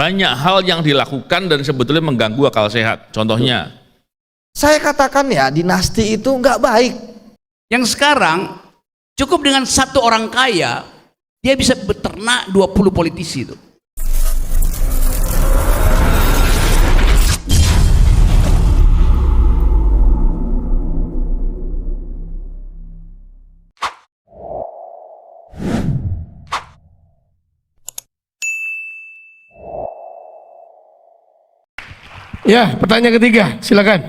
banyak hal yang dilakukan dan sebetulnya mengganggu akal sehat. Contohnya, saya katakan ya, dinasti itu nggak baik. Yang sekarang cukup dengan satu orang kaya, dia bisa beternak 20 politisi itu. Ya, pertanyaan ketiga, silakan.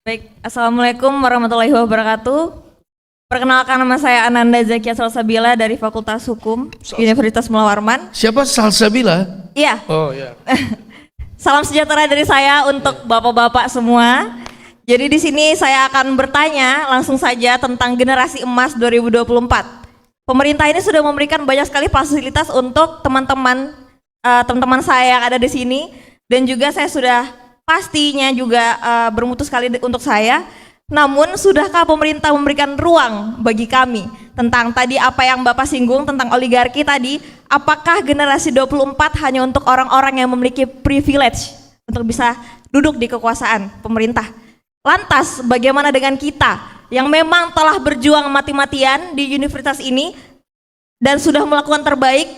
Baik, Assalamualaikum warahmatullahi wabarakatuh. Perkenalkan, nama saya Ananda Zakia Salsabila dari Fakultas Hukum Universitas Mula Warman. Siapa Salsabila? Iya. Oh ya. Salam sejahtera dari saya untuk bapak-bapak semua. Jadi di sini saya akan bertanya langsung saja tentang generasi emas 2024. Pemerintah ini sudah memberikan banyak sekali fasilitas untuk teman-teman saya yang ada di sini, dan juga saya sudah pastinya juga bermutu sekali untuk saya. Namun sudahkah pemerintah memberikan ruang bagi kami tentang tadi apa yang Bapak singgung tentang oligarki tadi? Apakah generasi 24 hanya untuk orang-orang yang memiliki privilege untuk bisa duduk di kekuasaan pemerintah? Lantas bagaimana dengan kita yang memang telah berjuang mati-matian di universitas ini dan sudah melakukan terbaik,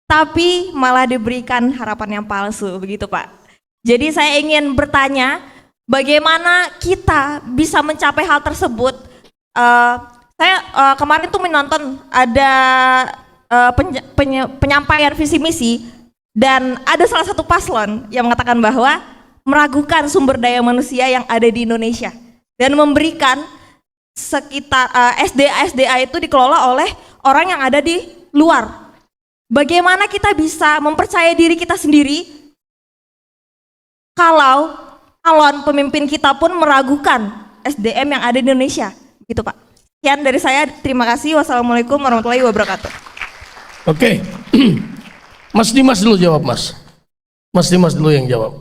tapi malah diberikan harapan yang palsu, begitu Pak? Jadi saya ingin bertanya, bagaimana kita bisa mencapai hal tersebut? Saya kemarin tuh menonton ada penyampaian visi misi, dan ada salah satu paslon yang mengatakan bahwa meragukan sumber daya manusia yang ada di Indonesia dan memberikan sekitar SDA itu dikelola oleh orang yang ada di luar. Bagaimana kita bisa mempercaya diri kita sendiri kalau calon pemimpin kita pun meragukan SDM yang ada di Indonesia, gitu Pak. Sekian dari saya, terima kasih. Wassalamualaikum warahmatullahi wabarakatuh. Oke. Mas Dimas dulu jawab, Mas. Mas Dimas dulu yang jawab.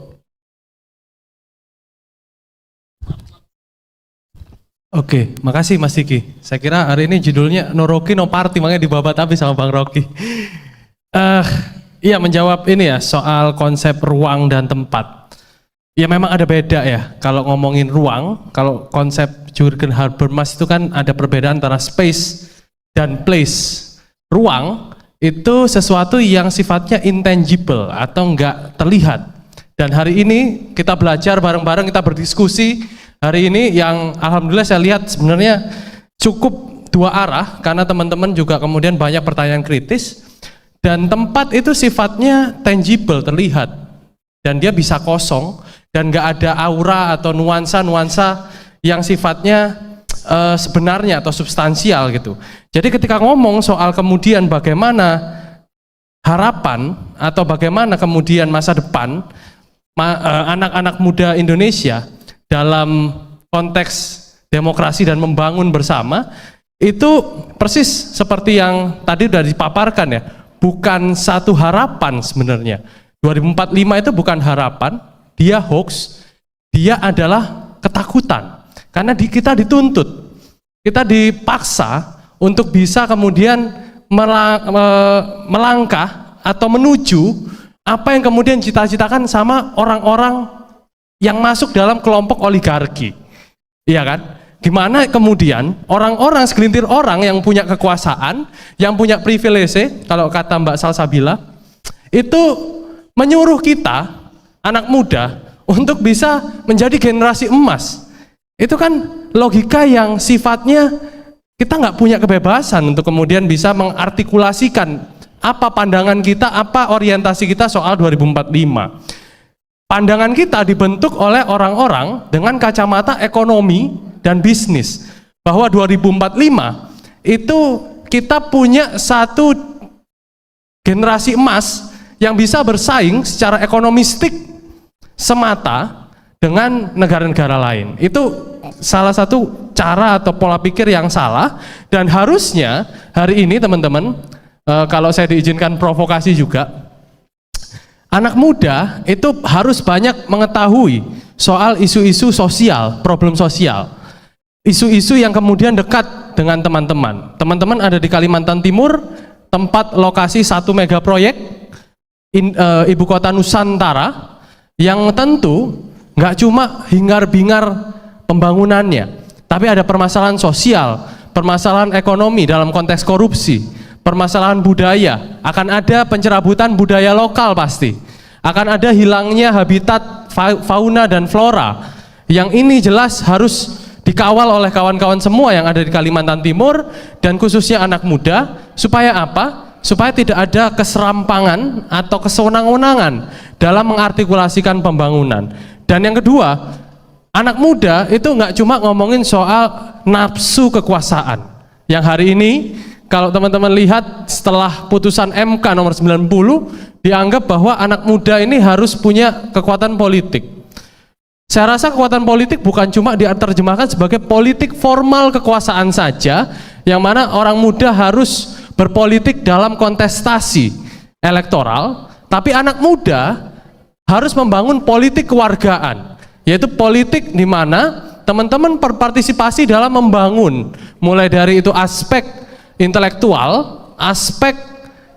Oke, makasih Mas Diki. Saya kira hari ini judulnya No Rocky No Party, makanya dibabat habis sama Bang Rocky. Iya, menjawab ini ya soal konsep ruang dan tempat. Ya memang ada beda ya. Kalau ngomongin ruang, kalau konsep Jürgen Habermas itu kan ada perbedaan antara space dan place. Ruang itu sesuatu yang sifatnya intangible atau enggak terlihat. Dan hari ini kita belajar bareng-bareng, kita berdiskusi. Hari ini yang alhamdulillah saya lihat sebenarnya cukup dua arah, karena teman-teman juga kemudian banyak pertanyaan kritis. Dan tempat itu sifatnya tangible, terlihat, dan dia bisa kosong dan nggak ada aura atau nuansa-nuansa yang sifatnya sebenarnya atau substansial gitu. Jadi ketika ngomong soal kemudian bagaimana harapan atau bagaimana kemudian masa depan anak-anak muda Indonesia dalam konteks demokrasi dan membangun bersama, itu persis seperti yang tadi sudah dipaparkan ya, bukan satu harapan sebenarnya. 2045 itu bukan harapan, dia hoax, dia adalah ketakutan. Karena kita dituntut, kita dipaksa untuk bisa kemudian melangkah atau menuju apa yang kemudian cita-citakan sama orang-orang yang masuk dalam kelompok oligarki, iya kan? Gimana kemudian orang-orang, segelintir orang yang punya kekuasaan, yang punya privilege, kalau kata Mbak Salsabila, itu menyuruh kita, anak muda, untuk bisa menjadi generasi emas. Itu kan logika yang sifatnya kita nggak punya kebebasan untuk kemudian bisa mengartikulasikan apa pandangan kita, apa orientasi kita soal 2045. Pandangan kita dibentuk oleh orang-orang dengan kacamata ekonomi dan bisnis, bahwa 2045 itu kita punya satu generasi emas yang bisa bersaing secara ekonomistik semata dengan negara-negara lain. Itu salah satu cara atau pola pikir yang salah, dan harusnya hari ini teman-teman, kalau saya diizinkan provokasi juga, anak muda itu harus banyak mengetahui soal isu-isu sosial, problem sosial, isu-isu yang kemudian dekat dengan teman-teman. Teman-teman ada di Kalimantan Timur, tempat lokasi satu mega proyek ibu kota Nusantara yang tentu nggak cuma hingar-bingar pembangunannya, tapi ada permasalahan sosial, permasalahan ekonomi dalam konteks korupsi, permasalahan budaya, akan ada pencerabutan budaya lokal pasti, akan ada hilangnya habitat fauna dan flora, yang ini jelas harus dikawal oleh kawan-kawan semua yang ada di Kalimantan Timur dan khususnya anak muda, supaya apa? Supaya tidak ada keserampangan atau kesewenang-wenangan dalam mengartikulasikan pembangunan. Dan yang kedua, anak muda itu nggak cuma ngomongin soal nafsu kekuasaan. Yang hari ini kalau teman-teman lihat setelah putusan MK nomor 90, dianggap bahwa anak muda ini harus punya kekuatan politik. Saya rasa kekuatan politik bukan cuma diterjemahkan sebagai politik formal kekuasaan saja, yang mana orang muda harus berpolitik dalam kontestasi elektoral, tapi anak muda harus membangun politik kewargaan, yaitu politik di mana teman-teman berpartisipasi dalam membangun, mulai dari itu aspek intelektual, aspek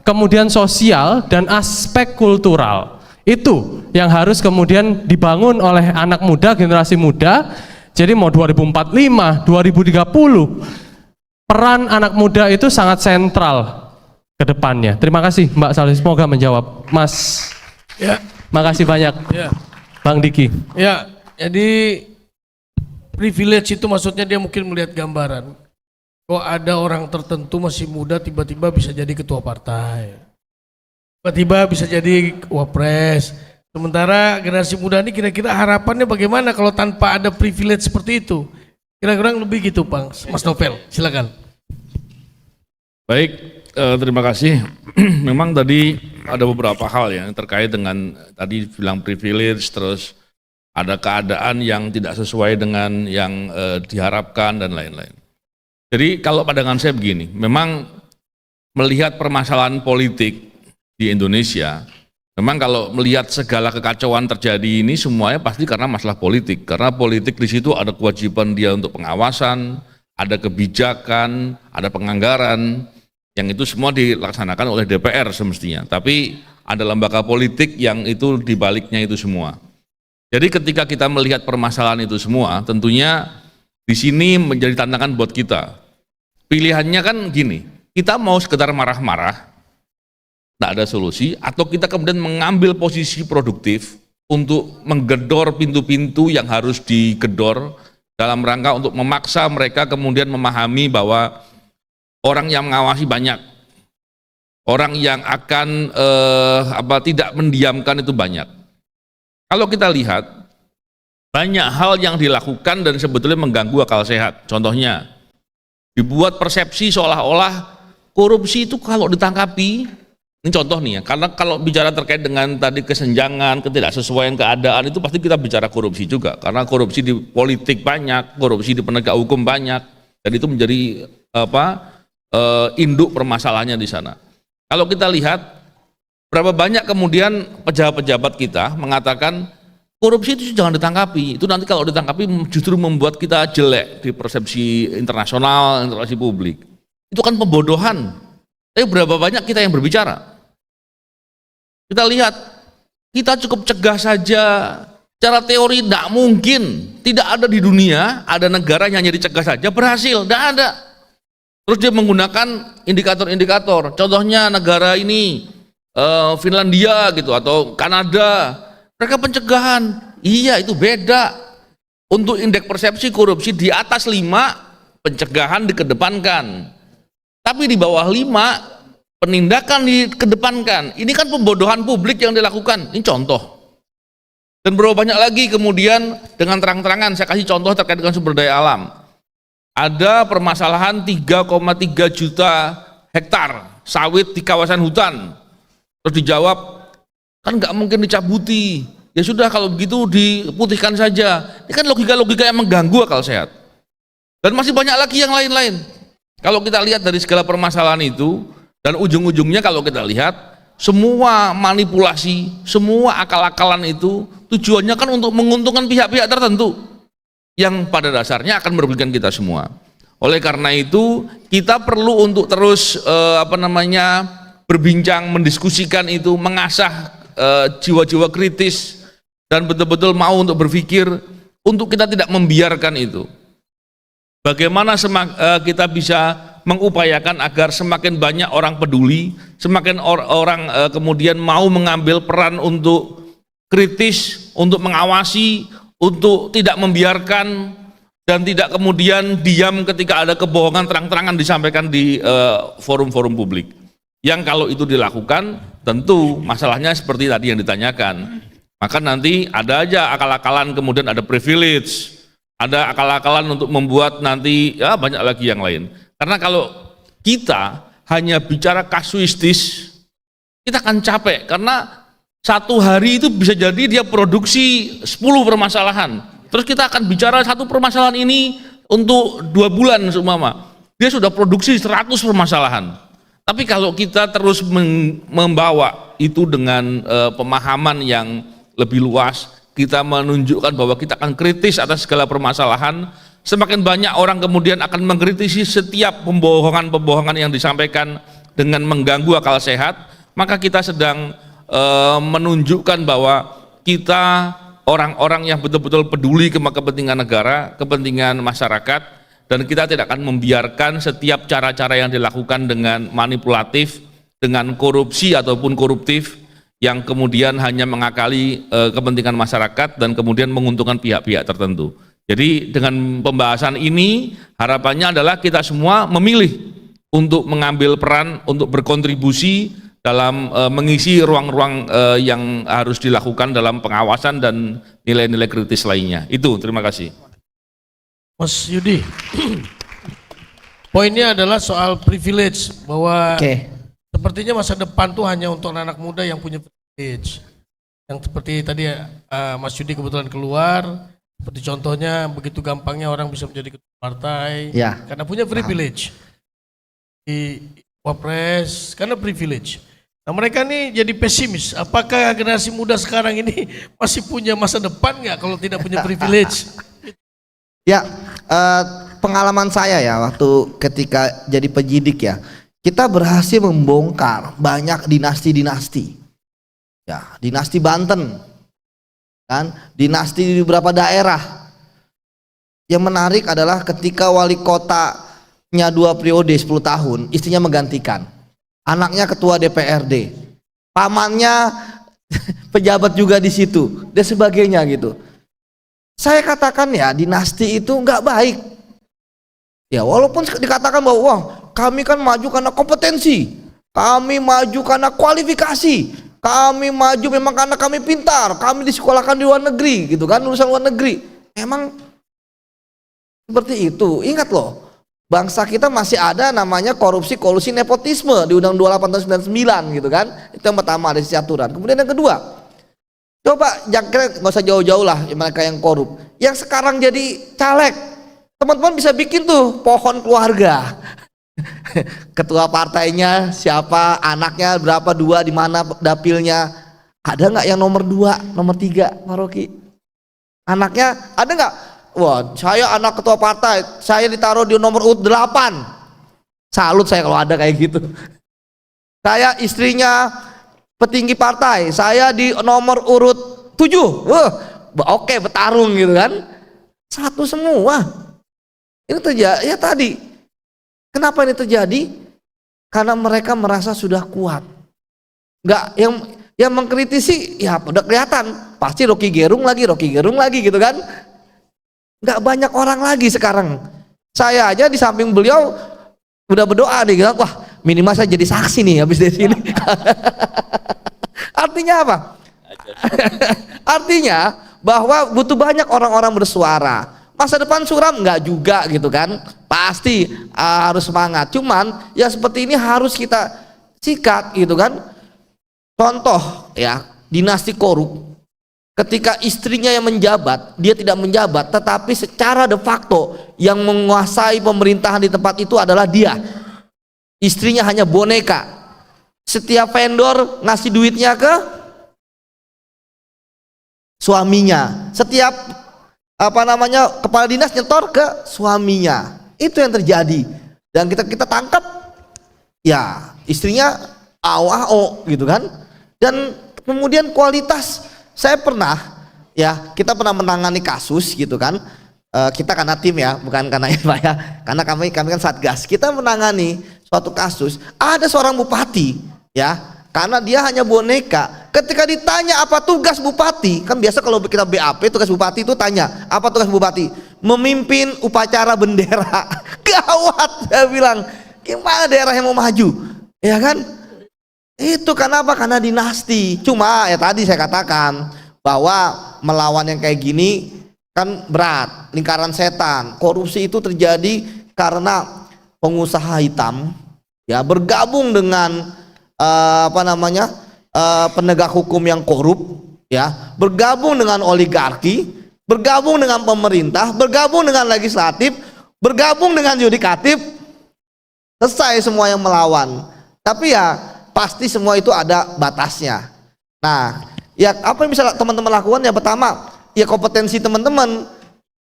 kemudian sosial, dan aspek kultural. Itu yang harus kemudian dibangun oleh anak muda, generasi muda. Jadi mau 2045, 2030, peran anak muda itu sangat sentral ke depannya. Terima kasih Mbak Salih, semoga menjawab. Mas, Ya, makasih banyak. ya, Bang Diki. ya. Jadi privilege itu maksudnya dia mungkin melihat gambaran. Kok ada orang tertentu masih muda tiba-tiba bisa jadi ketua partai, tiba-tiba bisa jadi wapres. Sementara generasi muda ini kira-kira harapannya bagaimana kalau tanpa ada privilege seperti itu? Kira-kira lebih gitu, Bang. Mas Novel, silakan. Baik, terima kasih. Memang tadi ada beberapa hal yang terkait dengan tadi bilang privilege, terus ada keadaan yang tidak sesuai dengan yang diharapkan dan lain-lain. Jadi kalau pandangan saya begini, memang melihat permasalahan politik di Indonesia, memang kalau melihat segala kekacauan terjadi ini semuanya pasti karena masalah politik. Karena politik di situ ada kewajiban dia untuk pengawasan, ada kebijakan, ada penganggaran, yang itu semua dilaksanakan oleh DPR semestinya. Tapi ada lembaga politik yang itu dibaliknya itu semua. Jadi ketika kita melihat permasalahan itu semua, tentunya di sini menjadi tantangan buat kita. Pilihannya kan gini, kita mau sekedar marah-marah, tidak ada solusi, atau kita kemudian mengambil posisi produktif untuk menggedor pintu-pintu yang harus digedor dalam rangka untuk memaksa mereka kemudian memahami bahwa orang yang mengawasi banyak, orang yang akan tidak mendiamkan itu banyak. Kalau kita lihat banyak hal yang dilakukan dan sebetulnya mengganggu akal sehat. Contohnya dibuat persepsi seolah-olah korupsi itu kalau ditangkapi. Ini contoh nih ya, karena kalau bicara terkait dengan tadi kesenjangan, ketidaksesuaian keadaan itu pasti kita bicara korupsi juga, karena korupsi di politik banyak, korupsi di penegak hukum banyak, dan itu menjadi induk permasalahannya di sana. Kalau kita lihat berapa banyak kemudian pejabat-pejabat kita mengatakan korupsi itu jangan ditangkapi, itu nanti kalau ditangkapi justru membuat kita jelek di persepsi internasional, interaksi publik. Itu kan pembodohan. Tapi berapa banyak kita yang berbicara? Kita lihat, kita cukup cegah saja. Cara teori tidak mungkin, tidak ada di dunia, ada negara yang hanya dicegah saja berhasil, tidak ada. Terus dia menggunakan indikator-indikator. Contohnya negara ini, Finlandia gitu, atau Kanada, mereka pencegahan. Iya, itu beda. Untuk indeks persepsi korupsi di atas 5, pencegahan dikedepankan. Tapi di bawah 5, penindakan dikedepankan. Ini kan pembodohan publik yang dilakukan. Ini contoh. Dan berapa banyak lagi kemudian dengan terang-terangan, saya kasih contoh terkait dengan sumber daya alam. Ada permasalahan 3,3 juta hektar sawit di kawasan hutan. Terus dijawab, kan nggak mungkin dicabuti. Ya sudah kalau begitu diputihkan saja. Ini kan logika-logika yang mengganggu akal sehat. Dan masih banyak lagi yang lain-lain. Kalau kita lihat dari segala permasalahan itu, dan ujung-ujungnya kalau kita lihat, semua manipulasi, semua akal-akalan itu tujuannya kan untuk menguntungkan pihak-pihak tertentu yang pada dasarnya akan merugikan kita semua. Oleh karena itu, kita perlu untuk terus berbincang, mendiskusikan itu, mengasah jiwa-jiwa kritis dan betul-betul mau untuk berpikir, untuk kita tidak membiarkan itu. Bagaimana kita bisa mengupayakan agar semakin banyak orang peduli, semakin orang kemudian mau mengambil peran untuk kritis, untuk mengawasi, untuk tidak membiarkan dan tidak kemudian diam ketika ada kebohongan terang-terangan disampaikan di forum-forum publik. Yang kalau itu dilakukan, tentu masalahnya seperti tadi yang ditanyakan. Maka nanti ada aja akal-akalan, kemudian ada privilege, ada akal-akalan untuk membuat nanti ya banyak lagi yang lain. Karena kalau kita hanya bicara kasuistis, kita akan capek karena satu hari itu bisa jadi dia produksi 10 permasalahan. Terus kita akan bicara satu permasalahan ini untuk 2 bulan seumpama. Dia sudah produksi 100 permasalahan. Tapi kalau kita terus membawa itu dengan pemahaman yang lebih luas, kita menunjukkan bahwa kita akan kritis atas segala permasalahan, semakin banyak orang kemudian akan mengkritisi setiap pembohongan-pembohongan yang disampaikan dengan mengganggu akal sehat, maka kita sedang menunjukkan bahwa kita orang-orang yang betul-betul peduli ke kepentingan negara, kepentingan masyarakat, dan kita tidak akan membiarkan setiap cara-cara yang dilakukan dengan manipulatif, dengan korupsi ataupun koruptif yang kemudian hanya mengakali kepentingan masyarakat dan kemudian menguntungkan pihak-pihak tertentu. Jadi dengan pembahasan ini harapannya adalah kita semua memilih untuk mengambil peran, untuk berkontribusi dalam mengisi ruang-ruang yang harus dilakukan dalam pengawasan dan nilai-nilai kritis lainnya. Itu, terima kasih. Mas Yudi, poinnya adalah soal privilege, bahwa sepertinya masa depan tuh hanya untuk anak muda yang punya privilege. Yang seperti tadi Mas Yudi kebetulan keluar, seperti contohnya begitu gampangnya orang bisa menjadi ketua partai karena punya privilege. Di Wapres karena privilege. Nah mereka nih jadi pesimis, apakah generasi muda sekarang ini masih punya masa depan nggak kalau tidak punya privilege? Ya, pengalaman saya ya waktu ketika jadi penyidik ya, kita berhasil membongkar banyak dinasti-dinasti. Ya, dinasti Banten, kan, dinasti di beberapa daerah. Yang menarik adalah ketika wali kotanya 2 periode 10 tahun, istrinya menggantikan, anaknya ketua DPRD, pamannya pejabat juga di situ, dan sebagainya gitu. Saya katakan ya, dinasti itu nggak baik. Ya walaupun dikatakan bahwa wah, kami kan maju karena kompetensi, kami maju karena kualifikasi, kami maju memang karena kami pintar, kami disekolahkan di luar negeri, gitu kan, lulusan luar negeri. Emang seperti itu. Ingat loh, bangsa kita masih ada namanya korupsi, kolusi, nepotisme di Undang 28 tahun 99 gitu kan. Itu yang pertama, ada sisi aturan. Kemudian yang kedua, coba jangan nggak usah jauh-jauh lah mereka yang korup, yang sekarang jadi caleg, teman-teman bisa bikin tuh pohon keluarga. Ketua partainya siapa, anaknya berapa, 2 di mana dapilnya, ada nggak yang nomor 2, nomor 3, Pak Rocky? Anaknya ada nggak? Wah, saya anak ketua partai, saya ditaruh di nomor urut 8. Salut saya kalau ada kayak gitu. Saya istrinya petinggi partai, saya di nomor urut 7. Oke, bertarung gitu kan. Satu semua. Ini terjadi ya tadi. Kenapa ini terjadi? Karena mereka merasa sudah kuat. Enggak, yang mengkritisi ya udah kelihatan, pasti Rocky Gerung lagi gitu kan. Enggak banyak orang lagi sekarang. Saya aja di samping beliau udah berdoa nih, wah minimal saya jadi saksi nih habis dari sini. Artinya apa? Artinya bahwa butuh banyak orang-orang bersuara. Masa depan suram enggak juga gitu kan. Pasti harus semangat. Cuman ya seperti ini harus kita sikat gitu kan. Contoh ya, dinasti korup. Ketika istrinya yang menjabat, dia tidak menjabat, tetapi secara de facto yang menguasai pemerintahan di tempat itu adalah dia. Istrinya hanya boneka. Setiap vendor ngasih duitnya ke suaminya. Setiap kepala dinas nyetor ke suaminya. Itu yang terjadi. Dan kita tangkap, ya istrinya AO gitu kan. Dan kemudian kualitas, saya pernah ya, kita pernah menangani kasus gitu kan. Kita karena tim ya, bukan karena ya Pak ya, karena kami kan satgas, kita menangani suatu kasus, ada seorang bupati ya, karena dia hanya boneka. Ketika ditanya apa tugas bupati, kan biasa kalau kita BAP tugas bupati itu tanya apa tugas bupati, memimpin upacara bendera. Gawat, saya bilang gimana daerah yang mau maju ya kan. Itu kenapa? Karena dinasti. Cuma ya tadi saya katakan bahwa melawan yang kayak gini kan berat, lingkaran setan. Korupsi itu terjadi karena pengusaha hitam ya bergabung dengan penegak hukum yang korup ya, bergabung dengan oligarki, bergabung dengan pemerintah, bergabung dengan legislatif, bergabung dengan yudikatif. Selesai semua yang melawan. Tapi ya pasti semua itu ada batasnya. Nah, ya apa yang bisa teman-teman lakukan? Ya pertama, ya kompetensi teman-teman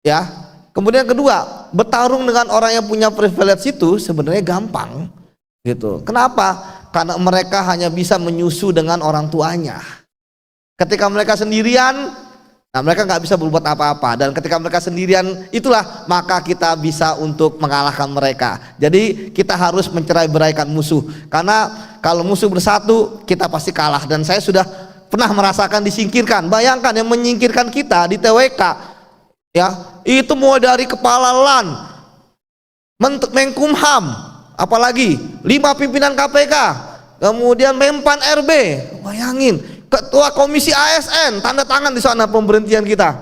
ya. Kemudian kedua, bertarung dengan orang yang punya privilege itu sebenarnya gampang gitu. Kenapa? Karena mereka hanya bisa menyusu dengan orang tuanya. Ketika mereka sendirian, nah mereka nggak bisa berbuat apa-apa. Dan ketika mereka sendirian, itulah maka kita bisa untuk mengalahkan mereka. Jadi kita harus mencerai-beraikan musuh. Karena kalau musuh bersatu, kita pasti kalah. Dan saya sudah pernah merasakan disingkirkan. Bayangkan yang menyingkirkan kita di TWK ya, itu mulai dari kepala LAN, Menkumham, apalagi 5 pimpinan KPK, kemudian Mempan RB, bayangin, ketua komisi ASN tanda tangan di sana pemberhentian kita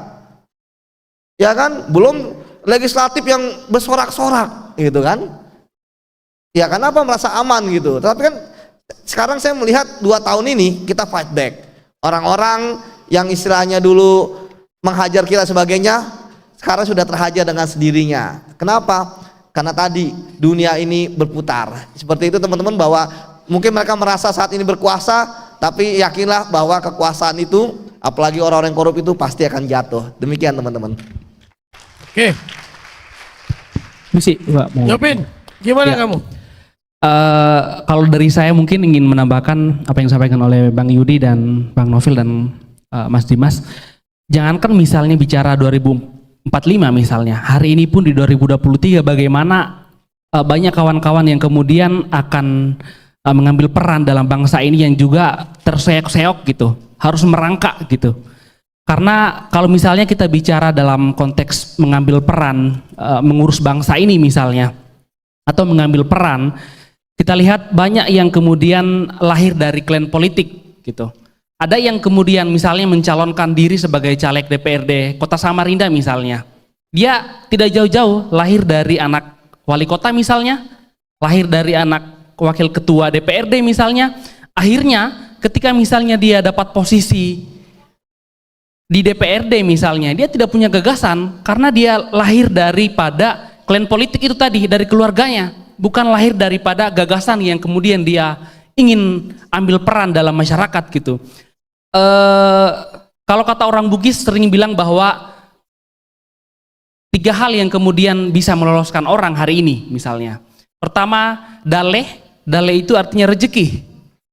ya kan, belum legislatif yang bersorak-sorak gitu kan ya. Kenapa? Merasa aman gitu. Tapi kan sekarang saya melihat 2 tahun ini kita fight back. Orang-orang yang istilahnya dulu menghajar kita sebagainya, sekarang sudah terhajar dengan sendirinya. Kenapa? Karena tadi dunia ini berputar. Seperti itu teman-teman, bahwa mungkin mereka merasa saat ini berkuasa, tapi yakinlah bahwa kekuasaan itu, apalagi orang-orang korup itu pasti akan jatuh. Demikian teman-teman. Oke, Misi, Pak, mau. Jopin, gimana Ya. kamu? Kalau dari saya mungkin ingin menambahkan apa yang disampaikan oleh Bang Yudi dan Bang Novel dan Mas Dimas. Jangankan misalnya bicara 2045 misalnya, hari ini pun di 2023 bagaimana banyak kawan-kawan yang kemudian akan mengambil peran dalam bangsa ini yang juga terseok-seok gitu, harus merangkak gitu. Karena kalau misalnya kita bicara dalam konteks mengambil peran mengurus bangsa ini misalnya, atau mengambil peran, kita lihat banyak yang kemudian lahir dari klan politik gitu. Ada yang kemudian misalnya mencalonkan diri sebagai caleg DPRD Kota Samarinda misalnya. Dia tidak jauh-jauh lahir dari anak wali kota misalnya, lahir dari anak wakil ketua DPRD misalnya. Akhirnya ketika misalnya dia dapat posisi di DPRD misalnya, dia tidak punya gagasan karena dia lahir daripada klan politik itu tadi, dari keluarganya, bukan lahir daripada gagasan yang kemudian dia ingin ambil peran dalam masyarakat gitu. Kalau kata orang Bugis sering bilang bahwa 3 hal yang kemudian bisa meloloskan orang hari ini misalnya. Pertama, daleh itu artinya rezeki,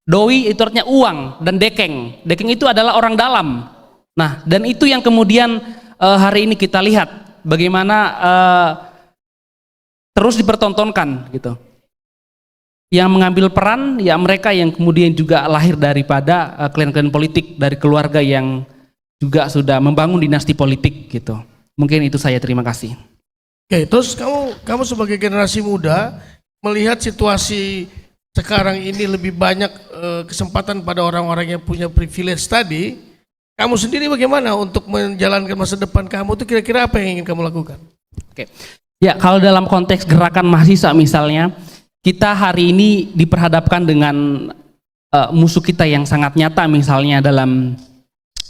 doi itu artinya uang, dan dekeng itu adalah orang dalam. Nah, dan itu yang kemudian hari ini kita lihat bagaimana terus dipertontonkan gitu. Yang mengambil peran ya mereka yang kemudian juga lahir daripada klan-klan politik, dari keluarga yang juga sudah membangun dinasti politik gitu. Mungkin itu saya, terima kasih. Oke, terus kamu sebagai generasi muda melihat situasi sekarang ini lebih banyak kesempatan pada orang-orang yang punya privilege tadi. Kamu sendiri bagaimana untuk menjalankan masa depan kamu itu, kira-kira apa yang ingin kamu lakukan? Oke. Ya, kalau dalam konteks gerakan mahasiswa misalnya, kita hari ini diperhadapkan dengan musuh kita yang sangat nyata misalnya dalam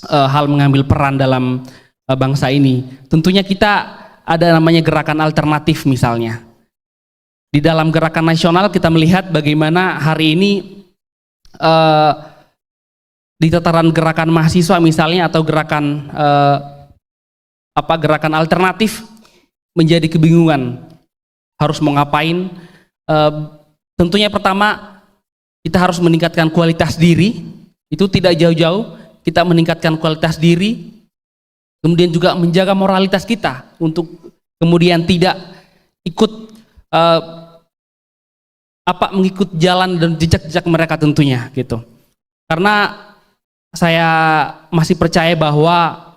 hal mengambil peran dalam bangsa ini. Tentunya kita ada namanya gerakan alternatif misalnya. Di dalam gerakan nasional kita melihat bagaimana hari ini di tataran gerakan mahasiswa misalnya, atau gerakan gerakan alternatif menjadi kebingungan harus mau ngapain. Tentunya pertama kita harus meningkatkan kualitas diri, itu tidak jauh-jauh kita meningkatkan kualitas diri, kemudian juga menjaga moralitas kita untuk kemudian tidak ikut mengikut jalan dan jejak-jejak mereka tentunya gitu. Karena saya masih percaya bahwa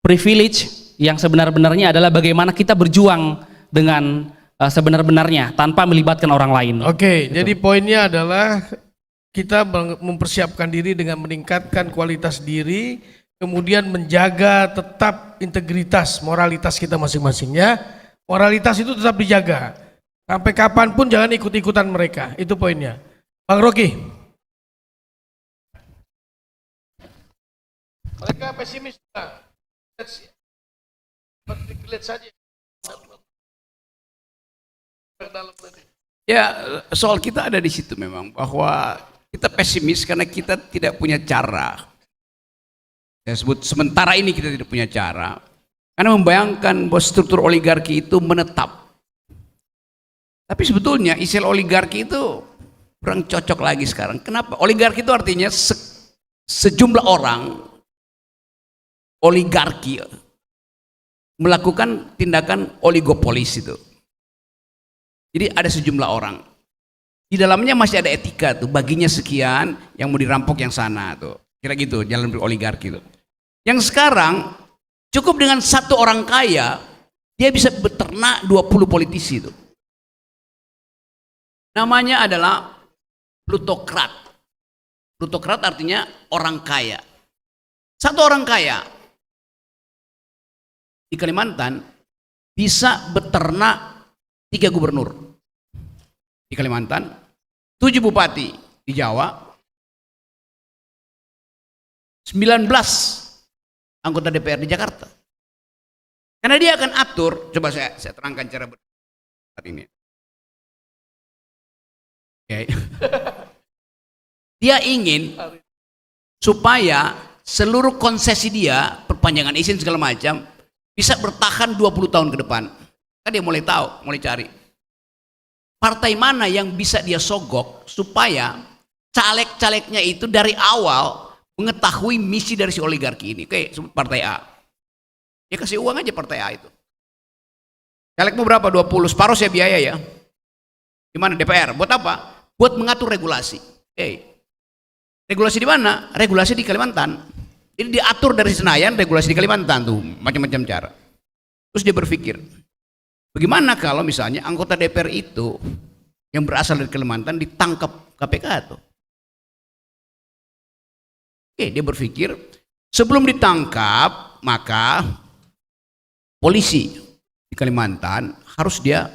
privilege yang sebenar-benarnya adalah bagaimana kita berjuang dengan sebenar-benarnya tanpa melibatkan orang lain. Oke, jadi poinnya adalah kita mempersiapkan diri dengan meningkatkan kualitas diri, kemudian menjaga tetap integritas, moralitas kita masing-masing ya. Moralitas itu tetap dijaga. Sampai kapanpun jangan ikut-ikutan mereka. Itu poinnya. Bang Rocky. Mereka pesimis. Lihat saja. Ya, soal kita ada di situ memang, bahwa kita pesimis karena kita tidak punya cara. Saya sebut sementara ini kita tidak punya cara. Karena membayangkan bahwa struktur oligarki itu menetap. Tapi sebetulnya istilah oligarki itu kurang cocok lagi sekarang. Kenapa? Oligarki itu artinya sejumlah orang oligarki melakukan tindakan oligopolis itu. Jadi ada sejumlah orang. Di dalamnya masih ada etika tuh, baginya sekian, yang mau dirampok yang sana tuh. Kira gitu jalan oligarki itu. Yang sekarang cukup dengan satu orang kaya, dia bisa beternak 20 politisi itu. Namanya adalah plutokrat. Plutokrat artinya orang kaya. Satu orang kaya di Kalimantan bisa beternak 3 gubernur di Kalimantan, 7 bupati di Jawa, 19 anggota DPR di Jakarta. Karena dia akan atur, coba saya terangkan cara saat ini. Okay. Dia ingin supaya seluruh konsesi dia, perpanjangan izin segala macam, bisa bertahan 20 tahun ke depan. Kan dia mulai tahu, mulai cari partai mana yang bisa dia sogok supaya caleg-calegnya itu dari awal mengetahui misi dari si oligarki ini. Oke, sebut partai A. Dia kasih uang aja partai A itu. Caleg mau berapa? 20, separuh saya biaya ya. Gimana DPR? Buat apa? Buat mengatur regulasi. Regulasi di mana? Regulasi di Kalimantan. Jadi diatur dari Senayan, regulasi di Kalimantan tuh, macam-macam cara. Terus dia berpikir, bagaimana kalau misalnya anggota DPR itu yang berasal dari Kalimantan ditangkap KPK tuh? Oke, dia berpikir sebelum ditangkap maka polisi di Kalimantan harus dia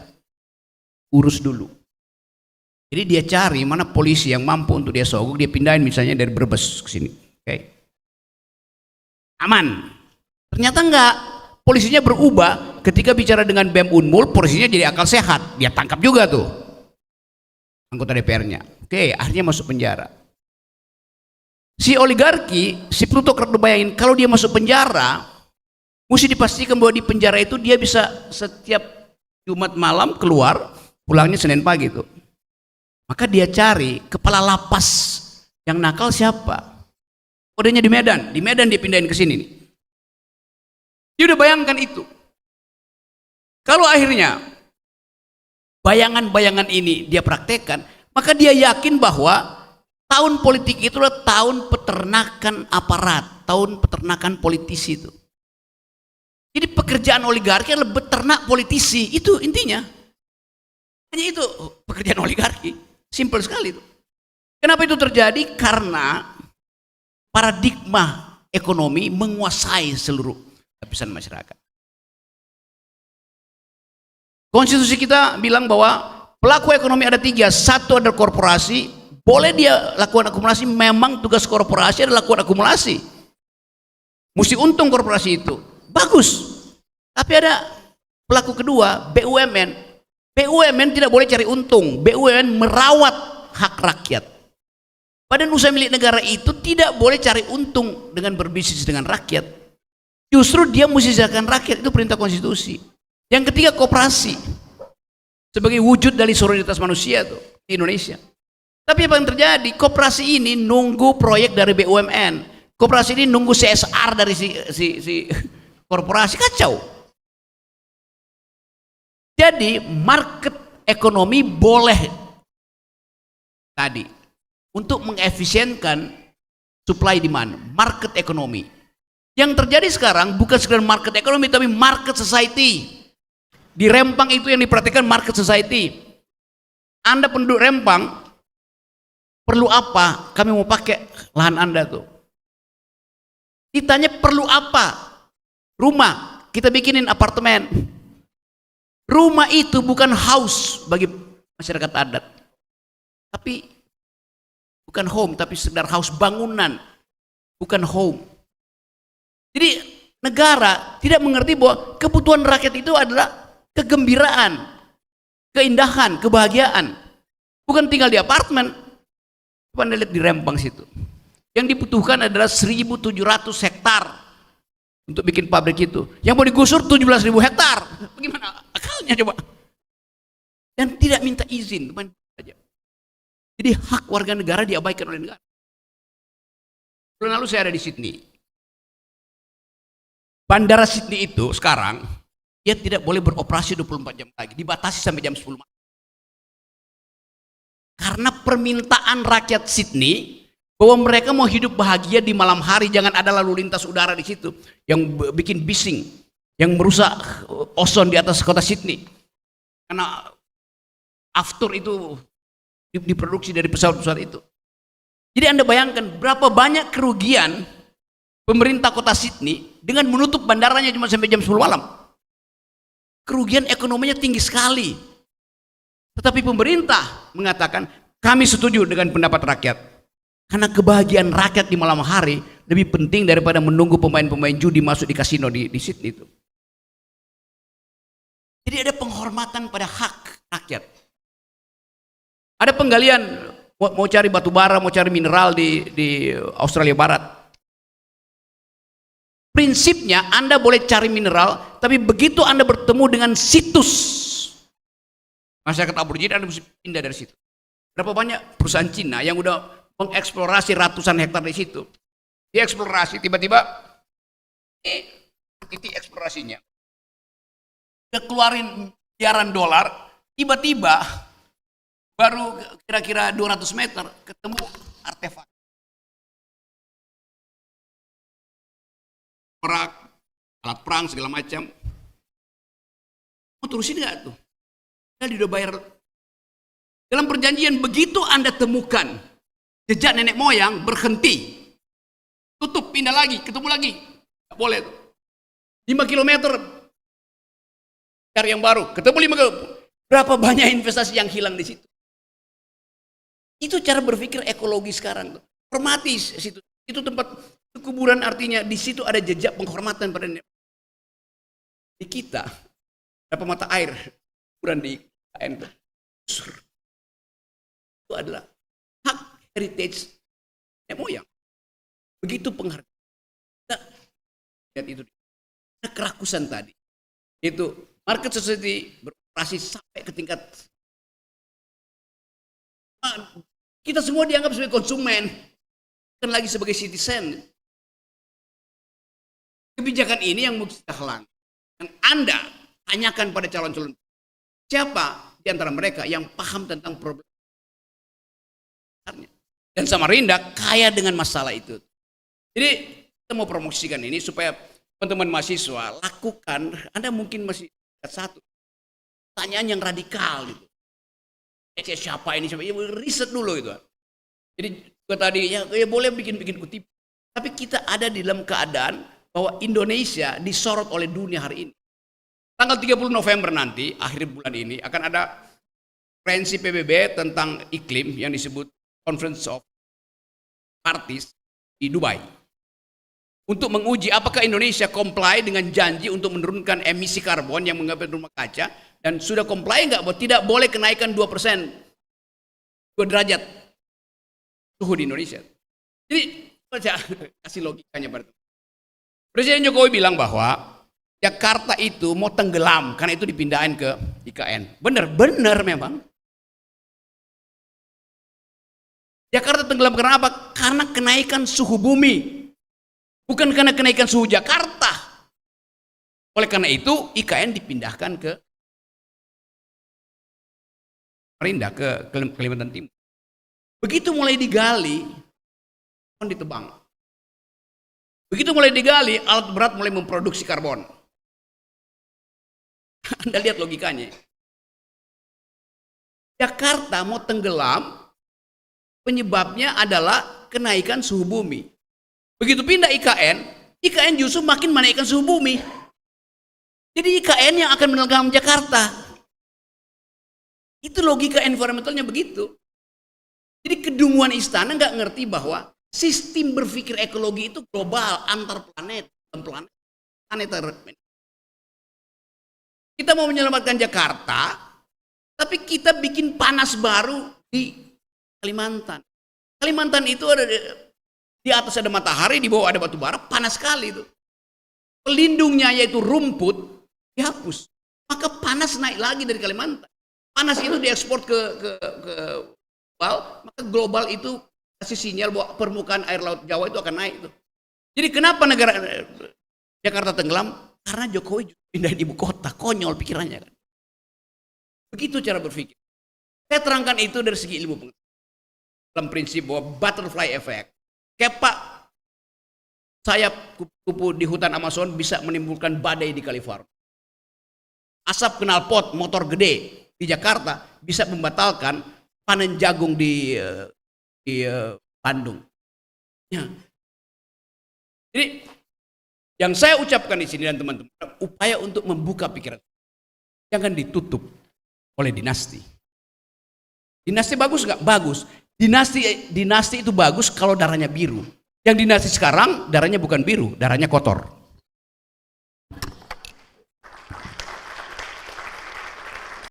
urus dulu. Jadi dia cari mana polisi yang mampu untuk dia sogok, dia pindahin misalnya dari Brebes ke sini. Oke. Aman. Ternyata enggak. Polisinya berubah ketika bicara dengan BEM Unmul, polisinya jadi akal sehat. Dia tangkap juga tuh anggota DPR-nya. Oke, akhirnya masuk penjara. Si oligarki, si plutokrat, bayangin kalau dia masuk penjara, mesti dipastikan bahwa di penjara itu dia bisa setiap Jumat malam keluar, pulangnya Senin pagi tuh. Maka dia cari kepala lapas yang nakal siapa? Kodenya di Medan dia pindahin ke sini nih. Dia udah bayangkan itu. Kalau akhirnya bayangan-bayangan ini dia praktekkan, maka dia yakin bahwa tahun politik itu adalah tahun peternakan aparat, tahun peternakan politisi itu. Jadi pekerjaan oligarki adalah beternak politisi, itu intinya. Hanya itu pekerjaan oligarki. Simpel sekali itu. Kenapa itu terjadi? Karena paradigma ekonomi menguasai seluruh lapisan masyarakat. Konstitusi kita bilang bahwa pelaku ekonomi ada 3. Satu adalah korporasi. Boleh dia lakukan akumulasi, memang tugas korporasi adalah lakukan akumulasi. Mesti untung korporasi itu. Bagus. Tapi ada pelaku kedua, BUMN. BUMN tidak boleh cari untung. BUMN merawat hak rakyat. Badan usaha milik negara itu tidak boleh cari untung dengan berbisnis dengan rakyat. Justru dia mesti sejahterakan rakyat, itu perintah konstitusi. Yang ketiga, koperasi. Sebagai wujud dari solidaritas manusia tuh di Indonesia. Tapi apa yang terjadi? Koperasi ini nunggu proyek dari BUMN. Koperasi ini nunggu CSR dari si korporasi. Kacau. Jadi market ekonomi boleh tadi untuk mengefisienkan supply demand, market ekonomi. Yang terjadi sekarang bukan sekedar market ekonomi tapi market society. Di Rempang itu yang diperhatikan market society. Anda penduduk Rempang, perlu apa? Kami mau pakai lahan Anda tuh. Ditanya perlu apa? Rumah, kita bikinin apartemen. Rumah itu bukan house bagi masyarakat adat. Tapi bukan home, tapi sekedar house, bangunan. Bukan home. Jadi negara tidak mengerti bahwa kebutuhan rakyat itu adalah kegembiraan, keindahan, kebahagiaan. Bukan tinggal di apartemen. Coba Anda lihat di Rempang situ. Yang dibutuhkan adalah 1.700 hektar untuk bikin pabrik itu. Yang mau digusur 17.000 hektar. Bagaimana akalnya coba? Dan tidak minta izin. Jadi hak warga negara diabaikan oleh negara. Bulan lalu saya ada di Sydney. Bandara Sydney itu sekarang dia tidak boleh beroperasi 24 jam lagi. Dibatasi sampai jam 10 malam. Karena permintaan rakyat Sydney bahwa mereka mau hidup bahagia di malam hari, jangan ada lalu lintas udara di situ yang bikin bising, yang merusak ozon di atas kota Sydney. Karena aftur itu diproduksi dari pesawat-pesawat itu. Jadi Anda bayangkan berapa banyak kerugian pemerintah kota Sydney dengan menutup bandaranya cuma sampai jam 10 malam. Kerugian ekonominya tinggi sekali. Tetapi pemerintah mengatakan, kami setuju dengan pendapat rakyat. Karena kebahagiaan rakyat di malam hari lebih penting daripada menunggu pemain-pemain judi masuk di kasino di Sydney itu. Jadi ada penghormatan pada hak rakyat. Ada penggalian, mau cari batu bara, mau cari mineral di Australia Barat. Prinsipnya Anda boleh cari mineral, tapi begitu Anda bertemu dengan situs masyarakat aborigin, Anda mesti pindah dari situ. Berapa banyak perusahaan Cina yang udah mengeksplorasi ratusan hektar di situ. Dia eksplorasi, tiba-tiba titik eksplorasinya. Dia keluarin miliaran dolar, tiba-tiba baru kira-kira 200 meter ketemu artefak. Perak, alat perang segala macam. Mau terusin nggak tuh? Dia udah bayar. Dalam perjanjian begitu Anda temukan jejak nenek moyang, berhenti, tutup, pindah lagi, ketemu lagi, nggak boleh tuh. 5 kilometer cari yang baru, ketemu 5 kilometer. Berapa banyak investasi yang hilang di situ? Itu cara berpikir ekologi sekarang tuh. Hormati situ. Itu tempat kuburan, artinya di situ ada jejak penghormatan pada nenek. Di kita berapa mata air kuburan di KN itu adalah hak heritage nenek moyang. Begitu penghargaan. Lihat itu. Ada kerakusan tadi. Itu market society beroperasi sampai ke tingkat kita semua dianggap sebagai konsumen, bukan lagi sebagai citizen. Kebijakan ini yang mesti kita halang. Yang Anda tanyakan pada calon-calon, siapa di antara mereka yang paham tentang problem dan Samarinda kaya dengan masalah itu. Jadi kita mau promosikan ini supaya teman-teman mahasiswa lakukan. Anda mungkin masih satu pertanyaan yang radikal gitu. Siapa ini, siapa? Ya, riset dulu itu. Jadi tadi ya boleh bikin kutip, tapi kita ada di dalam keadaan bahwa Indonesia disorot oleh dunia hari ini. Tanggal 30 November nanti, akhir bulan ini akan ada konferensi PBB tentang iklim yang disebut Conference of Parties di Dubai. Untuk menguji apakah Indonesia comply dengan janji untuk menurunkan emisi karbon yang menggambar rumah kaca, dan sudah comply enggak bahwa tidak boleh kenaikan 2%, 2 derajat suhu di Indonesia. Jadi saya kasih logikanya pada Presiden Jokowi bilang bahwa Jakarta itu mau tenggelam karena itu dipindahin ke IKN. Benar memang. Jakarta tenggelam karena apa? Karena kenaikan suhu bumi. Bukan karena kenaikan suhu Jakarta. Oleh karena itu IKN dipindahkan ke Samarinda, ke Kalimantan Timur. Begitu mulai digali, ditebang. Begitu mulai digali, alat berat mulai memproduksi karbon. Anda lihat logikanya. Jakarta mau tenggelam, penyebabnya adalah kenaikan suhu bumi. Begitu pindah IKN justru makin menaikkan suhu bumi. Jadi IKN yang akan menenggelam Jakarta. Itu logika environmentalnya begitu. Jadi kedunguan istana nggak ngerti bahwa sistem berpikir ekologi itu global, antar planet, planeter. Kita mau menyelamatkan Jakarta, tapi kita bikin panas baru di Kalimantan. Kalimantan itu ada di atas ada matahari, di bawah ada batu bara, panas sekali itu. Pelindungnya yaitu rumput dihapus, maka panas naik lagi dari Kalimantan. Panas itu diekspor ke global, maka global itu kasih sinyal bahwa permukaan air laut Jawa itu akan naik itu. Jadi kenapa negara Jakarta tenggelam? Karena Jokowi pindah di ibu kota, konyol pikirannya kan. Begitu cara berpikir. Saya terangkan itu dari segi ilmu pengetahuan. Dalam prinsip bahwa butterfly effect. Kayak Pak, sayap kupu-kupu di hutan Amazon bisa menimbulkan badai di California. Asap knalpot motor gede di Jakarta bisa membatalkan panen jagung di Bandung. Ya. Jadi yang saya ucapkan di sini dan teman-teman, upaya untuk membuka pikiran. Jangan ditutup oleh dinasti. Dinasti bagus nggak? Bagus. Dinasti itu bagus kalau darahnya biru. Yang dinasti sekarang darahnya bukan biru, darahnya kotor.